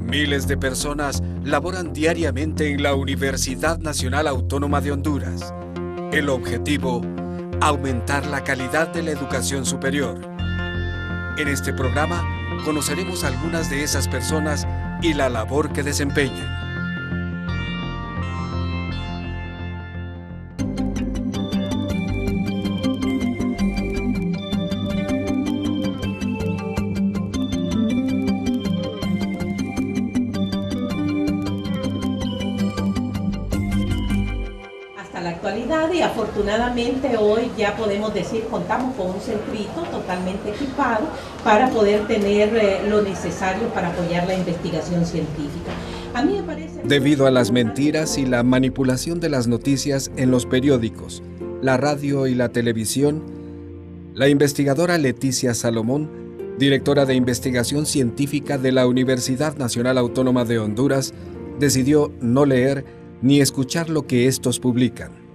Miles de personas laboran diariamente en la Universidad Nacional Autónoma de Honduras. El objetivo, aumentar la calidad de la educación superior. En este programa conoceremos a algunas de esas personas y la labor que desempeñan. Y afortunadamente hoy ya podemos decir contamos con un centrito totalmente equipado para poder tener lo necesario para apoyar la investigación científica. A mí me parece... Debido a las mentiras y la manipulación de las noticias en los periódicos, la radio y la televisión, la investigadora Leticia Salomón, directora de investigación científica de la Universidad Nacional Autónoma de Honduras, decidió no leer ni escuchar lo que estos publican.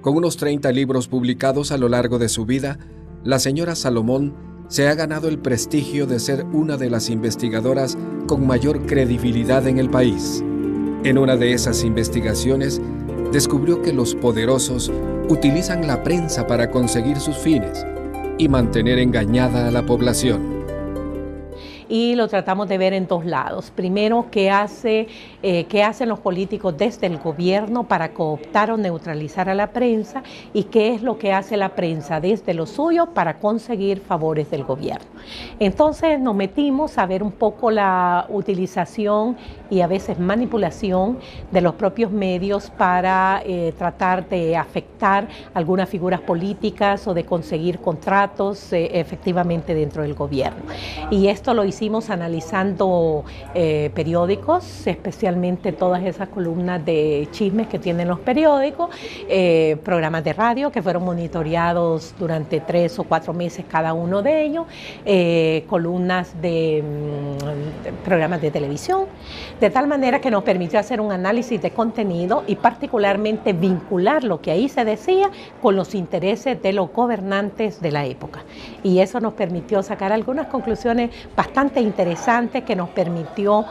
Con unos 30 libros publicados a lo largo de su vida, la señora Salomón se ha ganado el prestigio de ser una de las investigadoras con mayor credibilidad en el país. En una de esas investigaciones, descubrió que los poderosos utilizan la prensa para conseguir sus fines y mantener engañada a la población. Y lo tratamos de ver en dos lados. Primero, qué hacen los políticos desde el gobierno para cooptar o neutralizar a la prensa y qué es lo que hace la prensa desde lo suyo para conseguir favores del gobierno. Entonces nos metimos a ver un poco la utilización y a veces manipulación de los propios medios para tratar de afectar algunas figuras políticas o de conseguir contratos efectivamente dentro del gobierno. Y esto lo hicimos analizando periódicos, especialmente todas esas columnas de chismes que tienen los periódicos, programas de radio que fueron monitoreados durante 3 o 4 meses cada uno de ellos, columnas de programas de televisión, de tal manera que nos permitió hacer un análisis de contenido y particularmente vincular lo que ahí se decía con los intereses de los gobernantes de la época. Y eso nos permitió sacar algunas conclusiones bastante interesantes que nos permitió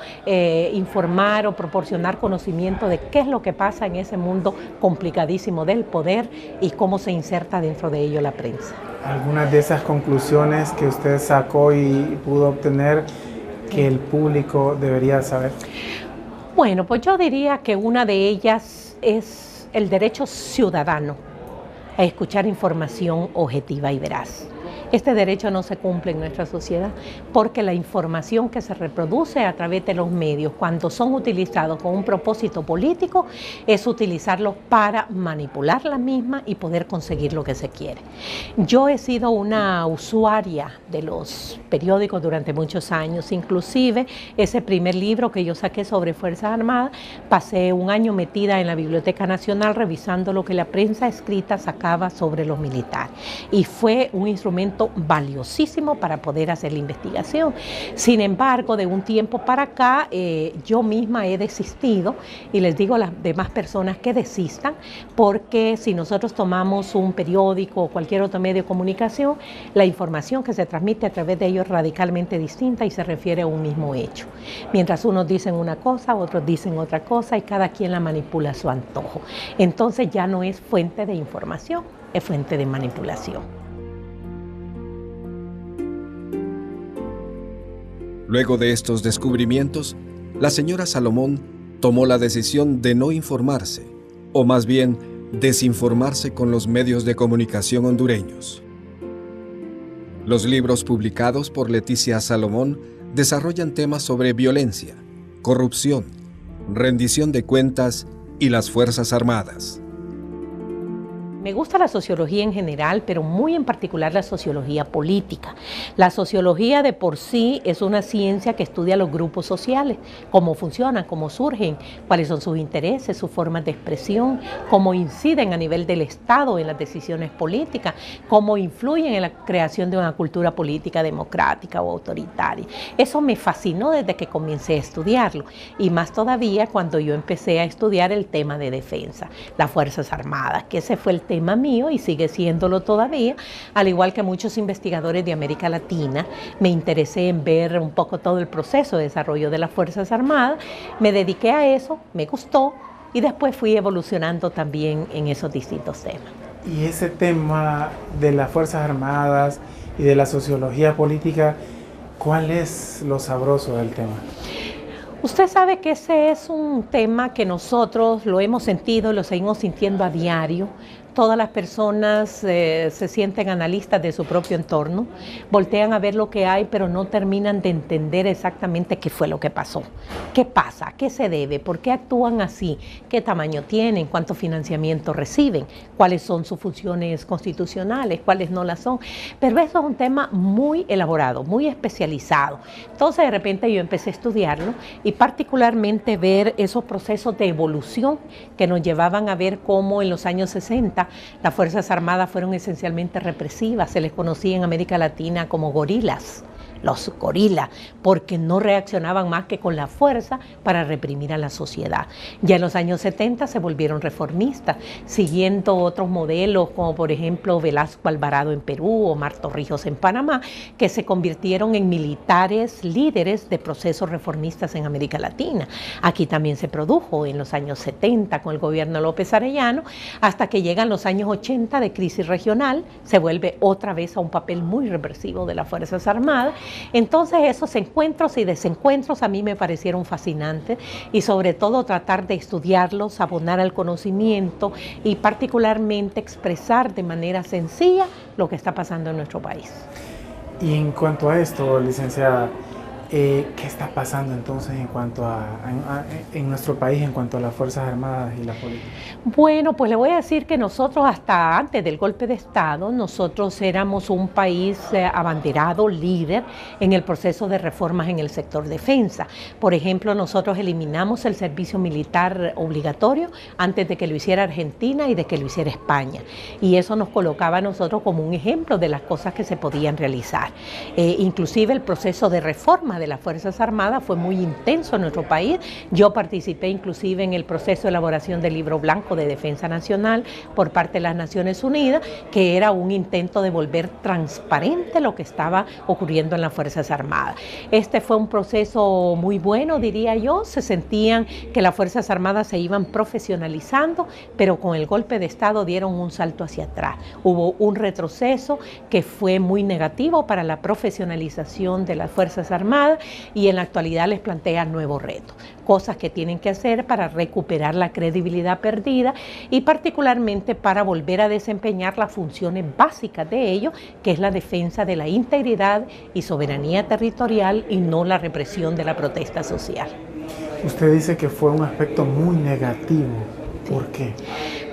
informar o proporcionar conocimiento de qué es lo que pasa en ese mundo complicadísimo del poder y cómo se inserta dentro de ello la prensa. Algunas de esas conclusiones que usted sacó y pudo obtener que el público debería saber. Bueno, pues yo diría que una de ellas es el derecho ciudadano a escuchar información objetiva y veraz. Este derecho no se cumple en nuestra sociedad porque la información que se reproduce a través de los medios, cuando son utilizados con un propósito político, es utilizarlos para manipular la misma y poder conseguir lo que se quiere. Yo he sido una usuaria de los periódicos durante muchos años, inclusive ese primer libro que yo saqué sobre Fuerzas Armadas, pasé un año metida en la Biblioteca Nacional revisando lo que la prensa escrita sacaba sobre los militares y fue un instrumento valiosísimo para poder hacer la investigación. Sin embargo, de un tiempo para acá, yo misma he desistido y les digo a las demás personas que desistan, porque si nosotros tomamos un periódico o cualquier otro medio de comunicación, la información que se transmite a través de ellos es radicalmente distinta y se refiere a un mismo hecho. Mientras unos dicen una cosa, otros dicen otra cosa y cada quien la manipula a su antojo. Entonces ya no es fuente de información, es fuente de manipulación. Luego de estos descubrimientos, la señora Salomón tomó la decisión de no informarse, o más bien desinformarse con los medios de comunicación hondureños. Los libros publicados por Leticia Salomón desarrollan temas sobre violencia, corrupción, rendición de cuentas y las Fuerzas Armadas. Me gusta la sociología en general, pero muy en particular la sociología política. La sociología de por sí es una ciencia que estudia los grupos sociales, cómo funcionan, cómo surgen, cuáles son sus intereses, sus formas de expresión, cómo inciden a nivel del Estado en las decisiones políticas, cómo influyen en la creación de una cultura política democrática o autoritaria. Eso me fascinó desde que comencé a estudiarlo, y más todavía cuando yo empecé a estudiar el tema de defensa, las Fuerzas Armadas, que ese fue el tema tema mío y sigue siéndolo todavía, al igual que muchos investigadores de América Latina. Me interesé en ver un poco todo el proceso de desarrollo de las Fuerzas Armadas, me dediqué a eso, me gustó y después fui evolucionando también en esos distintos temas. Y ese tema de las Fuerzas Armadas y de la sociología política, ¿cuál es lo sabroso del tema? Usted sabe que ese es un tema que nosotros lo hemos sentido y lo seguimos sintiendo a diario. Todas las personas se sienten analistas de su propio entorno, voltean a ver lo que hay, pero no terminan de entender exactamente qué fue lo que pasó. ¿Qué pasa? ¿A qué se debe? ¿Por qué actúan así? ¿Qué tamaño tienen? ¿Cuánto financiamiento reciben? ¿Cuáles son sus funciones constitucionales? ¿Cuáles no las son? Pero eso es un tema muy elaborado, muy especializado. Entonces de repente yo empecé a estudiarlo y particularmente ver esos procesos de evolución que nos llevaban a ver cómo en los años 60 las Fuerzas Armadas fueron esencialmente represivas, se les conocía en América Latina como gorilas, los gorilas, porque no reaccionaban más que con la fuerza para reprimir a la sociedad. Ya en los años 70 se volvieron reformistas, siguiendo otros modelos como por ejemplo Velasco Alvarado en Perú o Omar Torrijos en Panamá, que se convirtieron en militares líderes de procesos reformistas en América Latina. Aquí también se produjo en los años 70 con el gobierno de López Arellano, hasta que llegan los años 80 de crisis regional, se vuelve otra vez a un papel muy represivo de las Fuerzas Armadas. Entonces esos encuentros y desencuentros a mí me parecieron fascinantes y sobre todo tratar de estudiarlos, abonar al conocimiento y particularmente expresar de manera sencilla lo que está pasando en nuestro país. Y en cuanto a esto, licenciada, ¿qué está pasando entonces en nuestro país en cuanto a las Fuerzas Armadas y la política? Bueno, pues le voy a decir que nosotros hasta antes del golpe de Estado, nosotros éramos un país abanderado, líder en el proceso de reformas en el sector defensa. Por ejemplo, nosotros eliminamos el servicio militar obligatorio antes de que lo hiciera Argentina y de que lo hiciera España. Y eso nos colocaba a nosotros como un ejemplo de las cosas que se podían realizar. Inclusive el proceso de reforma de las Fuerzas Armadas fue muy intenso en nuestro país. Yo participé inclusive en el proceso de elaboración del Libro Blanco de Defensa Nacional por parte de las Naciones Unidas, que era un intento de volver transparente lo que estaba ocurriendo en las Fuerzas Armadas. Este fue un proceso muy bueno, diría yo. Se sentían que las Fuerzas Armadas se iban profesionalizando, pero con el golpe de Estado dieron un salto hacia atrás. Hubo un retroceso que fue muy negativo para la profesionalización de las Fuerzas Armadas y en la actualidad les plantea nuevos retos, cosas que tienen que hacer para recuperar la credibilidad perdida y particularmente para volver a desempeñar las funciones básicas de ello, que es la defensa de la integridad y soberanía territorial y no la represión de la protesta social. Usted dice que fue un aspecto muy negativo. ¿Por qué?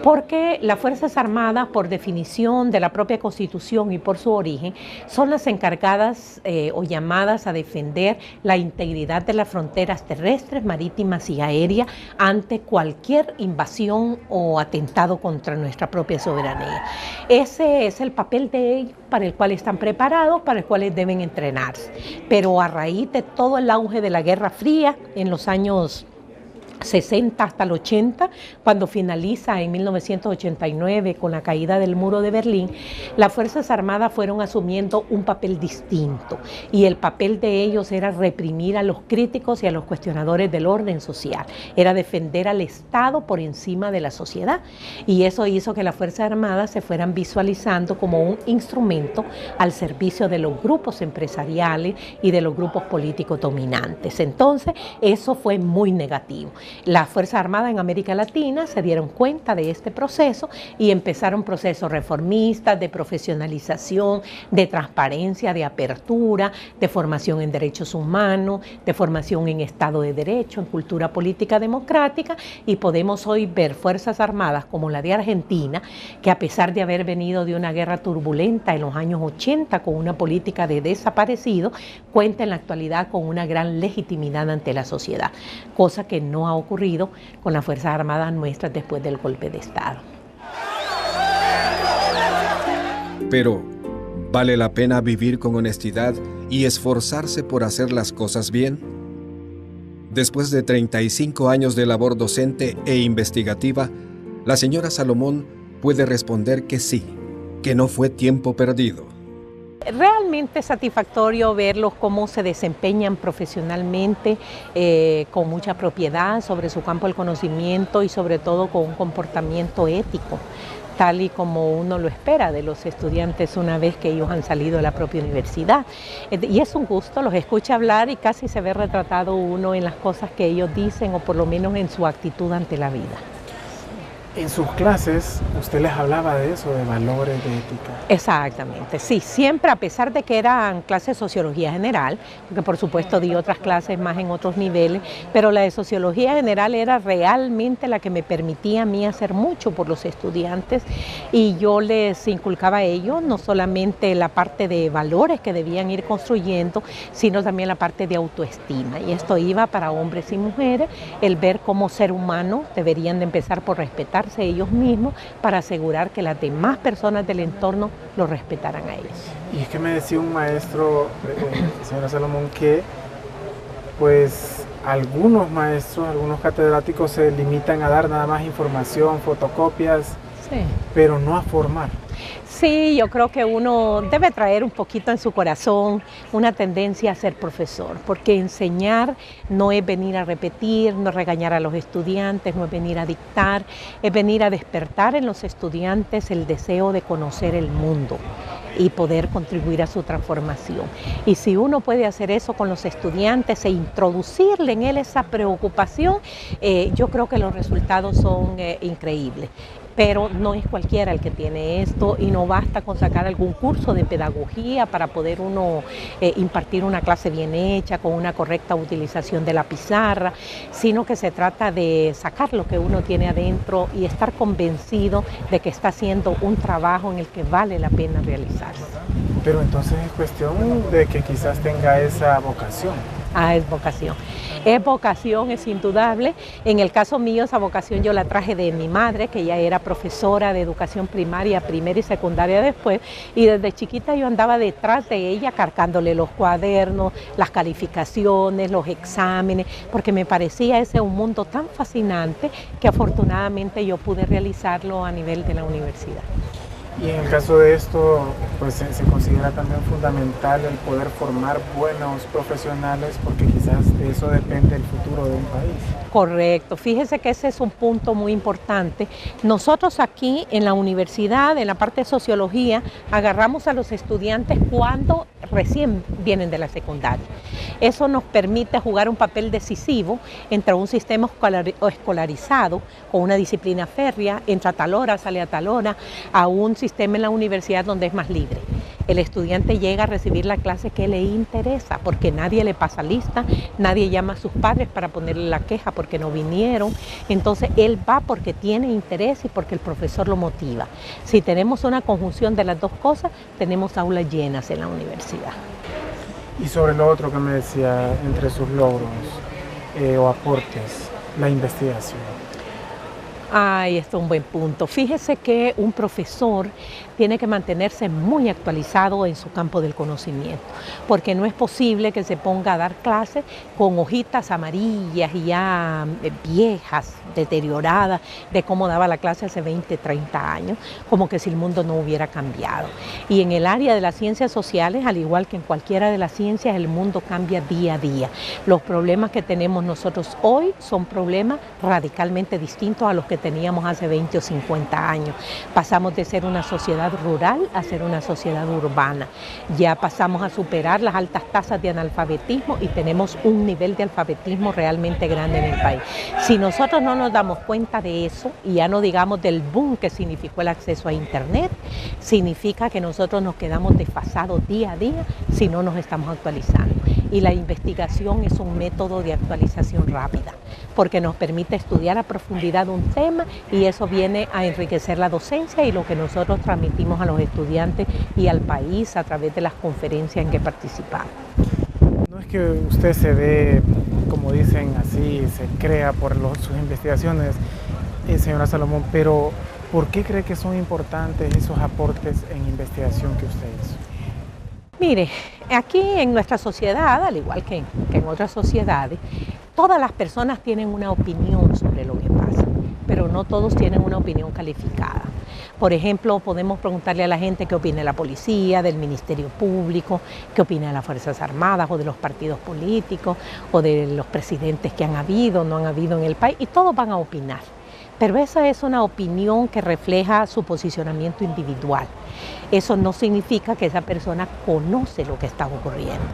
Porque las Fuerzas Armadas, por definición de la propia Constitución y por su origen, son las encargadas o llamadas a defender la integridad de las fronteras terrestres, marítimas y aéreas ante cualquier invasión o atentado contra nuestra propia soberanía. Ese es el papel de ellos para el cual están preparados, para el cual deben entrenarse. Pero a raíz de todo el auge de la Guerra Fría en los años 60 hasta el 80, cuando finaliza en 1989 con la caída del muro de Berlín, las Fuerzas Armadas fueron asumiendo un papel distinto y el papel de ellos era reprimir a los críticos y a los cuestionadores del orden social, era defender al Estado por encima de la sociedad y eso hizo que las Fuerzas Armadas se fueran visualizando como un instrumento al servicio de los grupos empresariales y de los grupos políticos dominantes. Entonces, eso fue muy negativo. Las Fuerzas Armadas en América Latina se dieron cuenta de este proceso y empezaron procesos reformistas de profesionalización, de transparencia, de apertura, de formación en derechos humanos, de formación en Estado de Derecho, en cultura política democrática y podemos hoy ver Fuerzas Armadas como la de Argentina, que a pesar de haber venido de una guerra turbulenta en los años 80 con una política de desaparecidos, cuenta en la actualidad con una gran legitimidad ante la sociedad, cosa que no ha ocurrido con las Fuerzas Armadas nuestras después del golpe de Estado. Pero, ¿vale la pena vivir con honestidad y esforzarse por hacer las cosas bien? Después de 35 años de labor docente e investigativa, la señora Salomón puede responder que sí, que no fue tiempo perdido. Realmente es satisfactorio verlos cómo se desempeñan profesionalmente, con mucha propiedad sobre su campo del conocimiento y sobre todo con un comportamiento ético, tal y como uno lo espera de los estudiantes una vez que ellos han salido de la propia universidad. Y es un gusto, los escucha hablar y casi se ve retratado uno en las cosas que ellos dicen o por lo menos en su actitud ante la vida. En sus clases, usted les hablaba de eso, de valores, de ética. Exactamente, sí, siempre a pesar de que eran clases de sociología general, porque por supuesto di otras clases más en otros niveles, pero la de sociología general era realmente la que me permitía a mí hacer mucho por los estudiantes y yo les inculcaba a ellos no solamente la parte de valores que debían ir construyendo, sino también la parte de autoestima y esto iba para hombres y mujeres, el ver cómo ser humano deberían de empezar por respetar ellos mismos para asegurar que las demás personas del entorno lo respetaran a ellos. Y es que me decía un maestro, señora Salomón, que pues algunos maestros, algunos catedráticos se limitan a dar nada más información, fotocopias, sí, pero no a formar. Sí, yo creo que uno debe traer un poquito en su corazón una tendencia a ser profesor, porque enseñar no es venir a repetir, no es regañar a los estudiantes, no es venir a dictar, es venir a despertar en los estudiantes el deseo de conocer el mundo y poder contribuir a su transformación. Y si uno puede hacer eso con los estudiantes e introducirle en él esa preocupación, yo creo que los resultados son increíbles. Pero no es cualquiera el que tiene esto y no basta con sacar algún curso de pedagogía para poder uno impartir una clase bien hecha, con una correcta utilización de la pizarra, sino que se trata de sacar lo que uno tiene adentro y estar convencido de que está haciendo un trabajo en el que vale la pena realizarse. Pero entonces es cuestión de que quizás tenga esa vocación. Es vocación. Es vocación, es indudable. En el caso mío, esa vocación yo la traje de mi madre, que ella era profesora de educación primaria, primera y secundaria después, y desde chiquita yo andaba detrás de ella cargándole los cuadernos, las calificaciones, los exámenes, porque me parecía ese un mundo tan fascinante que afortunadamente yo pude realizarlo a nivel de la universidad. Y en el caso de esto, pues se considera también fundamental el poder formar buenos profesionales porque quizás de eso depende el futuro de un país. Correcto, fíjese que ese es un punto muy importante. Nosotros aquí en la universidad, en la parte de sociología, agarramos a los estudiantes cuando recién vienen de la secundaria. Eso nos permite jugar un papel decisivo entre un sistema escolarizado con una disciplina férrea, entra a tal hora, sale a tal hora, a un sistema en la universidad donde es más libre. El estudiante llega a recibir la clase que le interesa, porque nadie le pasa lista, nadie llama a sus padres para ponerle la queja porque no vinieron. Entonces él va porque tiene interés y porque el profesor lo motiva. Si tenemos una conjunción de las dos cosas, tenemos aulas llenas en la universidad. Y sobre lo otro que me decía, entre sus logros o aportes, la investigación. Ay, esto es un buen punto. Fíjese que un profesor tiene que mantenerse muy actualizado en su campo del conocimiento, porque no es posible que se ponga a dar clases con hojitas amarillas y ya viejas, deterioradas, de cómo daba la clase hace 20, 30 años, como que si el mundo no hubiera cambiado. Y en el área de las ciencias sociales, al igual que en cualquiera de las ciencias, el mundo cambia día a día. Los problemas que tenemos nosotros hoy son problemas radicalmente distintos a los que teníamos hace 20 o 50 años. Pasamos de ser una sociedad rural a ser una sociedad urbana. Ya pasamos a superar las altas tasas de analfabetismo y tenemos un nivel de alfabetismo realmente grande en el país. Si nosotros no nos damos cuenta de eso, y ya no digamos del boom que significó el acceso a Internet, significa que nosotros nos quedamos desfasados día a día si no nos estamos actualizando. Y la investigación es un método de actualización rápida, porque nos permite estudiar a profundidad un tema y eso viene a enriquecer la docencia y lo que nosotros transmitimos a los estudiantes y al país a través de las conferencias en que participamos. No es que usted se ve, como dicen así, se crea por sus investigaciones, señora Salomón, pero ¿por qué cree que son importantes esos aportes en investigación que usted hizo? Mire, aquí en nuestra sociedad, al igual que en otras sociedades, todas las personas tienen una opinión sobre lo que pasa, pero no todos tienen una opinión calificada. Por ejemplo, podemos preguntarle a la gente qué opina de la policía, del Ministerio Público, qué opina de las Fuerzas Armadas o de los partidos políticos o de los presidentes que han habido, no han habido en el país, y todos van a opinar. Pero esa es una opinión que refleja su posicionamiento individual. Eso no significa que esa persona conoce lo que está ocurriendo.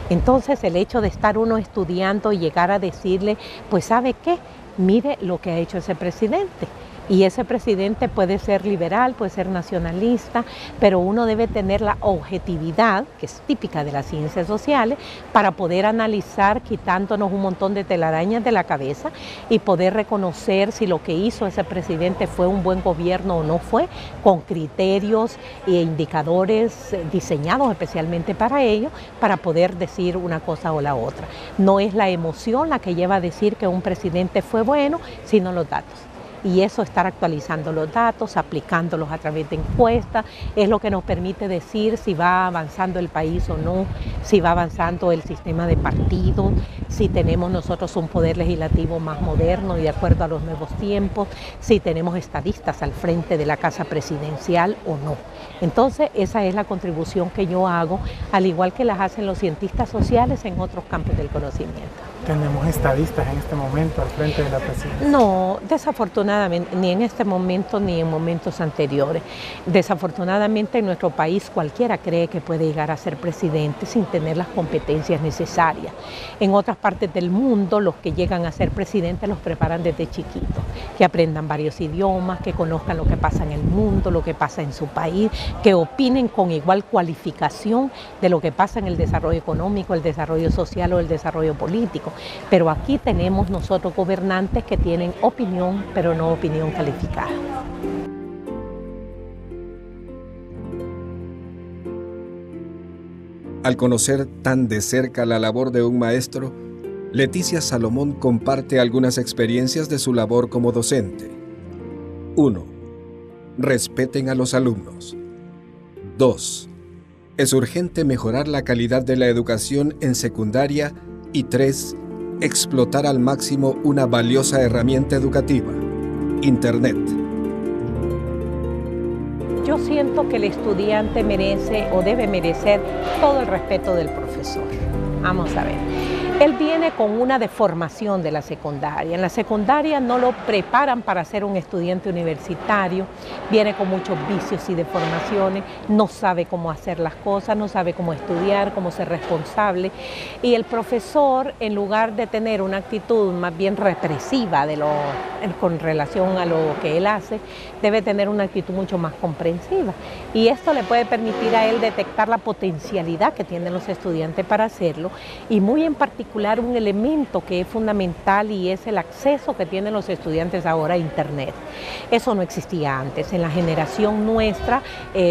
Entonces, el hecho de estar uno estudiando y llegar a decirle, pues ¿sabe qué? Mire lo que ha hecho ese presidente. Y ese presidente puede ser liberal, puede ser nacionalista, pero uno debe tener la objetividad, que es típica de las ciencias sociales, para poder analizar quitándonos un montón de telarañas de la cabeza y poder reconocer si lo que hizo ese presidente fue un buen gobierno o no fue, con criterios e indicadores diseñados especialmente para ello, para poder decir una cosa o la otra. No es la emoción la que lleva a decir que un presidente fue bueno, sino los datos. Y eso, estar actualizando los datos, aplicándolos a través de encuestas, es lo que nos permite decir si va avanzando el país o no, si va avanzando el sistema de partidos, si tenemos nosotros un poder legislativo más moderno y de acuerdo a los nuevos tiempos, si tenemos estadistas al frente de la Casa Presidencial o no. Entonces, esa es la contribución que yo hago, al igual que las hacen los cientistas sociales en otros campos del conocimiento. ¿Tenemos estadistas en este momento al frente de la presidencia? No, desafortunadamente, ni en este momento ni en momentos anteriores. Desafortunadamente en nuestro país cualquiera cree que puede llegar a ser presidente sin tener las competencias necesarias. En otras partes del mundo los que llegan a ser presidentes los preparan desde chiquitos, que aprendan varios idiomas, que conozcan lo que pasa en el mundo, lo que pasa en su país, que opinen con igual cualificación de lo que pasa en el desarrollo económico, el desarrollo social o el desarrollo político. Pero aquí tenemos nosotros gobernantes que tienen opinión, pero no opinión calificada. Al conocer tan de cerca la labor de un maestro, Leticia Salomón comparte algunas experiencias de su labor como docente. 1. Respeten a los alumnos. 2. Es urgente mejorar la calidad de la educación en secundaria. Y 3. Explotar al máximo una valiosa herramienta educativa, Internet. Yo siento que el estudiante merece o debe merecer todo el respeto del profesor. Vamos a ver. Él viene con una deformación de la secundaria. En la secundaria no lo preparan para ser un estudiante universitario, viene con muchos vicios y deformaciones, no sabe cómo hacer las cosas, no sabe cómo estudiar, cómo ser responsable. Y el profesor, en lugar de tener una actitud más bien represiva con relación a lo que él hace, debe tener una actitud mucho más comprensiva. Y esto le puede permitir a él detectar la potencialidad que tienen los estudiantes para hacerlo, y muy en particular un elemento que es fundamental, y es el acceso que tienen los estudiantes ahora a Internet. Eso no existía antes. En la generación nuestra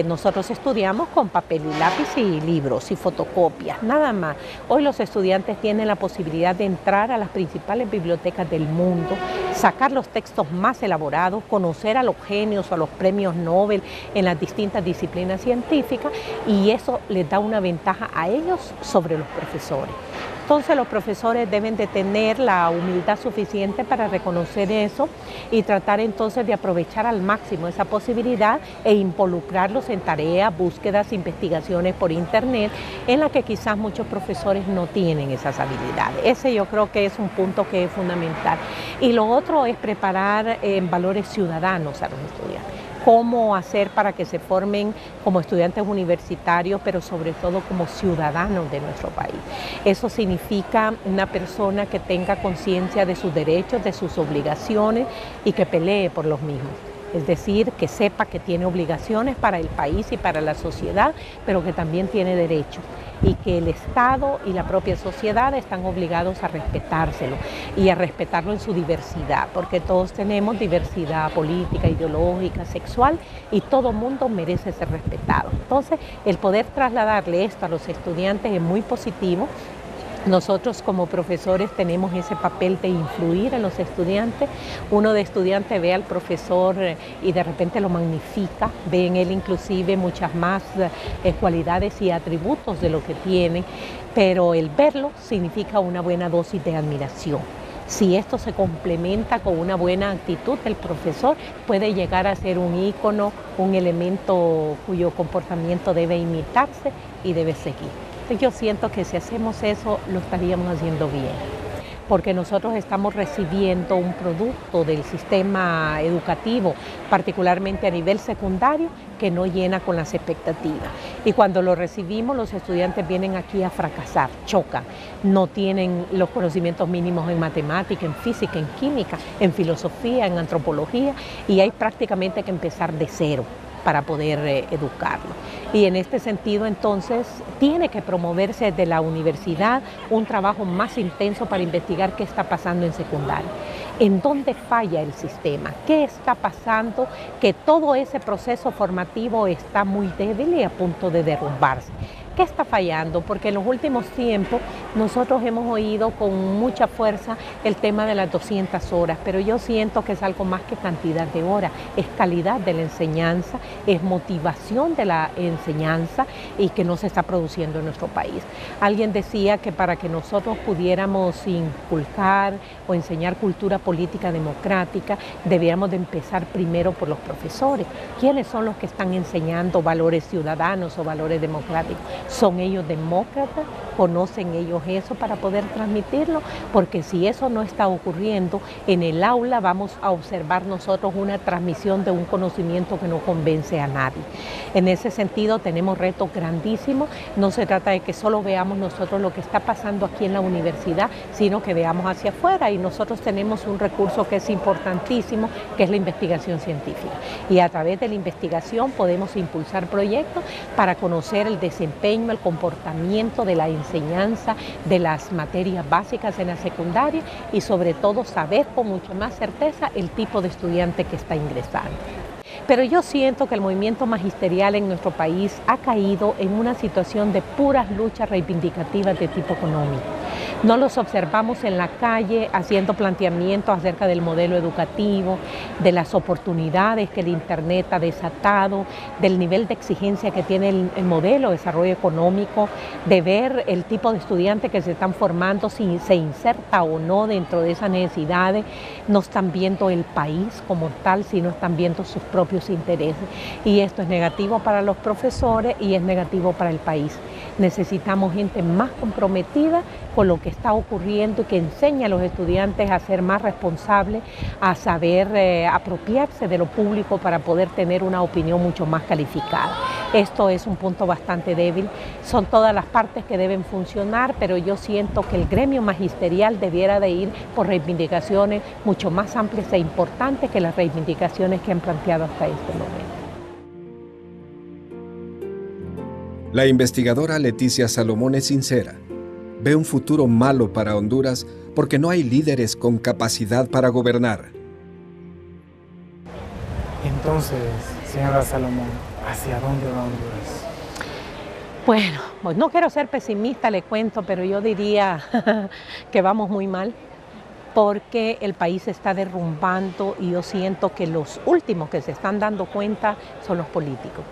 nosotros estudiamos con papel y lápiz y libros y fotocopias, nada más. Hoy los estudiantes tienen la posibilidad de entrar a las principales bibliotecas del mundo, sacar los textos más elaborados, conocer a los genios o a los premios Nobel en las distintas disciplinas científicas, y eso les da una ventaja a ellos sobre los profesores. Entonces los profesores deben de tener la humildad suficiente para reconocer eso y tratar entonces de aprovechar al máximo esa posibilidad e involucrarlos en tareas, búsquedas, investigaciones por Internet, en la que quizás muchos profesores no tienen esas habilidades. Ese yo creo que es un punto que es fundamental. Y lo otro es preparar valores ciudadanos a los estudiantes. Cómo hacer para que se formen como estudiantes universitarios, pero sobre todo como ciudadanos de nuestro país. Eso significa una persona que tenga conciencia de sus derechos, de sus obligaciones y que pelee por los mismos. Es decir, que sepa que tiene obligaciones para el país y para la sociedad, pero que también tiene derechos, y que el Estado y la propia sociedad están obligados a respetárselo y a respetarlo en su diversidad, porque todos tenemos diversidad política, ideológica, sexual, y todo mundo merece ser respetado. Entonces, el poder trasladarle esto a los estudiantes es muy positivo. Nosotros como profesores tenemos ese papel de influir en los estudiantes. Uno de estudiante ve al profesor y de repente lo magnifica, ve en él inclusive muchas más cualidades y atributos de lo que tiene, pero el verlo significa una buena dosis de admiración. Si esto se complementa con una buena actitud del profesor, puede llegar a ser un ícono, un elemento cuyo comportamiento debe imitarse y debe seguir. Entonces yo siento que si hacemos eso, lo estaríamos haciendo bien, porque nosotros estamos recibiendo un producto del sistema educativo, particularmente a nivel secundario, que no llena con las expectativas. Y cuando lo recibimos, los estudiantes vienen aquí a fracasar, chocan, no tienen los conocimientos mínimos en matemática, en física, en química, en filosofía, en antropología, y hay prácticamente que empezar de cero para poder educarlo. Y en este sentido, entonces, tiene que promoverse desde la universidad un trabajo más intenso para investigar qué está pasando en secundaria, en dónde falla el sistema, qué está pasando, que todo ese proceso formativo está muy débil y a punto de derrumbarse. ¿Qué está fallando? Porque en los últimos tiempos nosotros hemos oído con mucha fuerza el tema de las 200 horas, pero yo siento que es algo más que cantidad de horas, es calidad de la enseñanza, es motivación de la enseñanza y que no se está produciendo en nuestro país. Alguien decía que para que nosotros pudiéramos inculcar o enseñar cultura política democrática, deberíamos de empezar primero por los profesores. ¿Quiénes son los que están enseñando valores ciudadanos o valores democráticos? ¿Son ellos demócratas? ¿Conocen ellos eso para poder transmitirlo? Porque si eso no está ocurriendo, en el aula vamos a observar nosotros una transmisión de un conocimiento que no convence a nadie. En ese sentido tenemos retos grandísimos. No se trata de que solo veamos nosotros lo que está pasando aquí en la universidad, sino que veamos hacia afuera, y nosotros tenemos un recurso que es importantísimo, que es la investigación científica. Y a través de la investigación podemos impulsar proyectos para conocer el desempeño, el comportamiento de la enseñanza de las materias básicas en la secundaria y sobre todo saber con mucho más certeza el tipo de estudiante que está ingresando. Pero yo siento que el movimiento magisterial en nuestro país ha caído en una situación de puras luchas reivindicativas de tipo económico. No los observamos en la calle haciendo planteamientos acerca del modelo educativo, de las oportunidades que el Internet ha desatado, del nivel de exigencia que tiene el modelo de desarrollo económico, de ver el tipo de estudiantes que se están formando, si se inserta o no dentro de esas necesidades. No están viendo el país como tal, sino están viendo sus propios intereses. Y esto es negativo para los profesores y es negativo para el país. Necesitamos gente más comprometida con lo que está ocurriendo y que enseñe a los estudiantes a ser más responsables, a saber apropiarse de lo público para poder tener una opinión mucho más calificada. Esto es un punto bastante débil. Son todas las partes que deben funcionar, pero yo siento que el gremio magisterial debiera de ir por reivindicaciones mucho más amplias e importantes que las reivindicaciones que han planteado hasta este momento. La investigadora Leticia Salomón es sincera. Ve un futuro malo para Honduras porque no hay líderes con capacidad para gobernar. Entonces, señora Salomón, ¿hacia dónde va Honduras? Bueno, pues no quiero ser pesimista, le cuento, pero yo diría que vamos muy mal, porque el país se está derrumbando y yo siento que los últimos que se están dando cuenta son los políticos.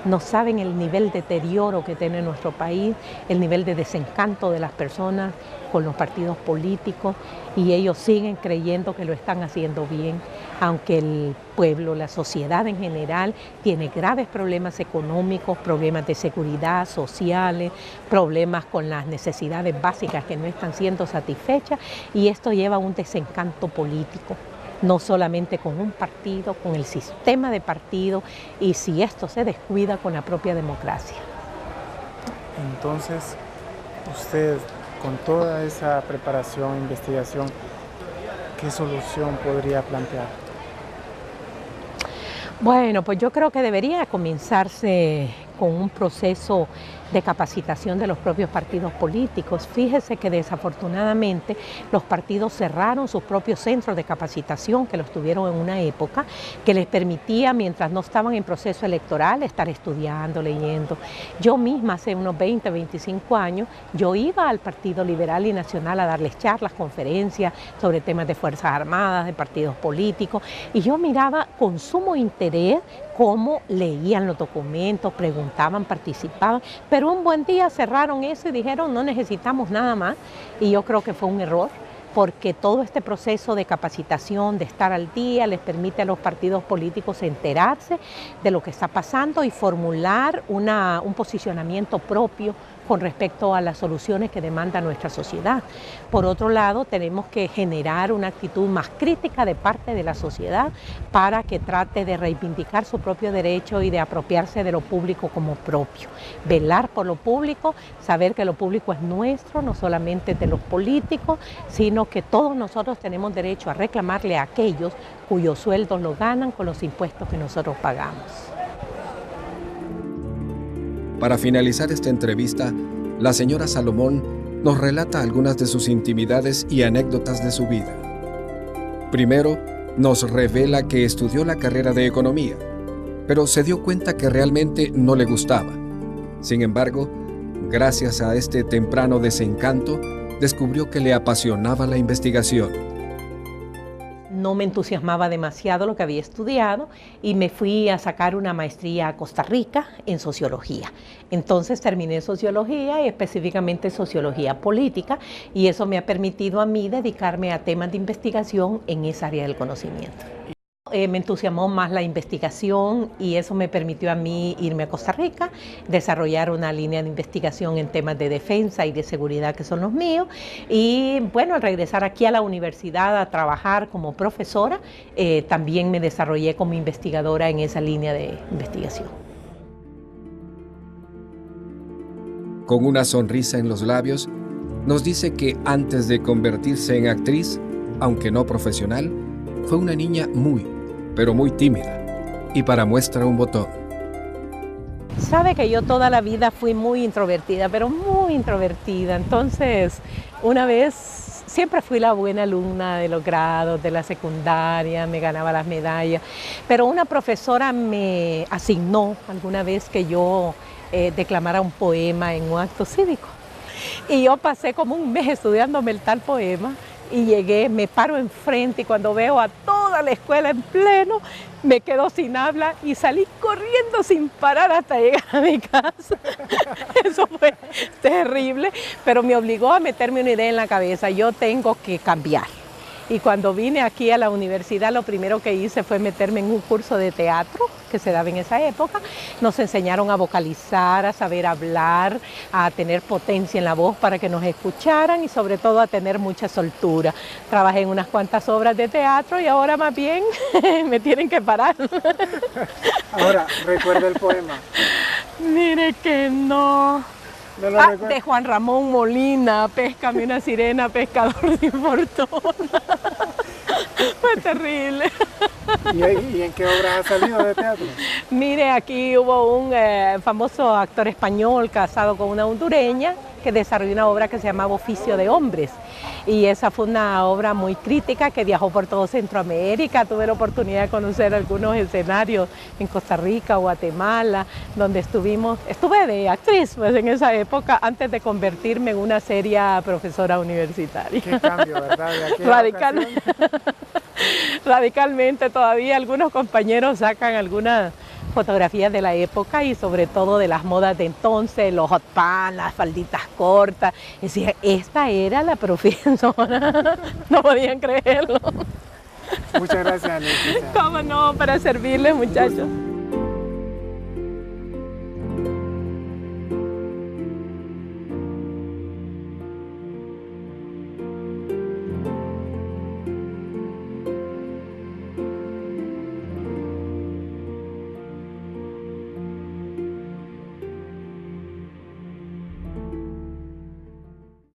No saben el nivel de deterioro que tiene nuestro país, el nivel de desencanto de las personas con los partidos políticos, y ellos siguen creyendo que lo están haciendo bien, aunque el pueblo, la sociedad en general, tiene graves problemas económicos, problemas de seguridad, sociales, problemas con las necesidades básicas que no están siendo satisfechas, y esto lleva a un desencanto político. No solamente con un partido, con el sistema de partido, y si esto se descuida, con la propia democracia. Entonces, usted, con toda esa preparación, investigación, ¿qué solución podría plantear? Bueno, pues yo creo que debería comenzarse con un proceso de capacitación de los propios partidos políticos. Fíjese que desafortunadamente los partidos cerraron sus propios centros de capacitación, que los tuvieron en una época, que les permitía, mientras no estaban en proceso electoral, estar estudiando, leyendo. Yo misma, hace unos 20, 25 años, yo iba al Partido Liberal y Nacional a darles charlas, conferencias sobre temas de Fuerzas Armadas, de partidos políticos, y yo miraba con sumo interés cómo leían los documentos, preguntaban, participaban, pero un buen día cerraron eso y dijeron no necesitamos nada más, y yo creo que fue un error, porque todo este proceso de capacitación, de estar al día, les permite a los partidos políticos enterarse de lo que está pasando y formular un posicionamiento propio con respecto a las soluciones que demanda nuestra sociedad. Por otro lado, tenemos que generar una actitud más crítica de parte de la sociedad para que trate de reivindicar su propio derecho y de apropiarse de lo público como propio. Velar por lo público, saber que lo público es nuestro, no solamente de los políticos, sino que todos nosotros tenemos derecho a reclamarle a aquellos cuyos sueldos lo ganan con los impuestos que nosotros pagamos. Para finalizar esta entrevista, la señora Salomón nos relata algunas de sus intimidades y anécdotas de su vida. Primero, nos revela que estudió la carrera de economía, pero se dio cuenta que realmente no le gustaba. Sin embargo, gracias a este temprano desencanto, descubrió que le apasionaba la investigación. No me entusiasmaba demasiado lo que había estudiado y me fui a sacar una maestría a Costa Rica en sociología. Entonces terminé sociología y específicamente sociología política, y eso me ha permitido a mí dedicarme a temas de investigación en esa área del conocimiento. Me entusiasmó más la investigación y eso me permitió a mí irme a Costa Rica, desarrollar una línea de investigación en temas de defensa y de seguridad que son los míos, y bueno, al regresar aquí a la universidad a trabajar como profesora, también me desarrollé como investigadora en esa línea de investigación. Con una sonrisa en los labios, nos dice que antes de convertirse en actriz, aunque no profesional, fue una niña pero muy tímida, y para muestra un botón. Sabe que yo toda la vida fui muy introvertida, pero muy introvertida. Entonces, una vez siempre fui la buena alumna de los grados, de la secundaria, me ganaba las medallas, pero una profesora me asignó alguna vez que yo declamara un poema en un acto cívico. Y yo pasé como un mes estudiándome el tal poema, y llegué, me paro enfrente y cuando veo a toda la escuela en pleno, me quedo sin habla y salí corriendo sin parar hasta llegar a mi casa. Eso fue terrible, pero me obligó a meterme una idea en la cabeza: yo tengo que cambiar. Y cuando vine aquí a la universidad, lo primero que hice fue meterme en un curso de teatro que se daba en esa época. Nos enseñaron a vocalizar, a saber hablar, a tener potencia en la voz para que nos escucharan y sobre todo a tener mucha soltura. Trabajé en unas cuantas obras de teatro y ahora más bien me tienen que parar. Ahora, ¿recuerda el poema? Mire que no. De Juan Ramón Molina, Péscame una sirena, pescador sin fortuna. Fue terrible. ¿Y en qué obras ha salido de teatro? Mire, aquí hubo un famoso actor español casado con una hondureña que desarrolló una obra que se llamaba Oficio de Hombres. Y esa fue una obra muy crítica que viajó por todo Centroamérica. Tuve la oportunidad de conocer algunos escenarios en Costa Rica, Guatemala, donde estuve de actriz pues, en esa época, antes de convertirme en una seria profesora universitaria. Qué cambio, ¿verdad? Radicalmente, todavía algunos compañeros sacan algunas fotografías de la época y sobre todo de las modas de entonces, los hot pants, las falditas cortas. Decía, esta era la profesora. No podían creerlo. Muchas gracias, Leticia. ¿Cómo no? Para servirles, muchachos.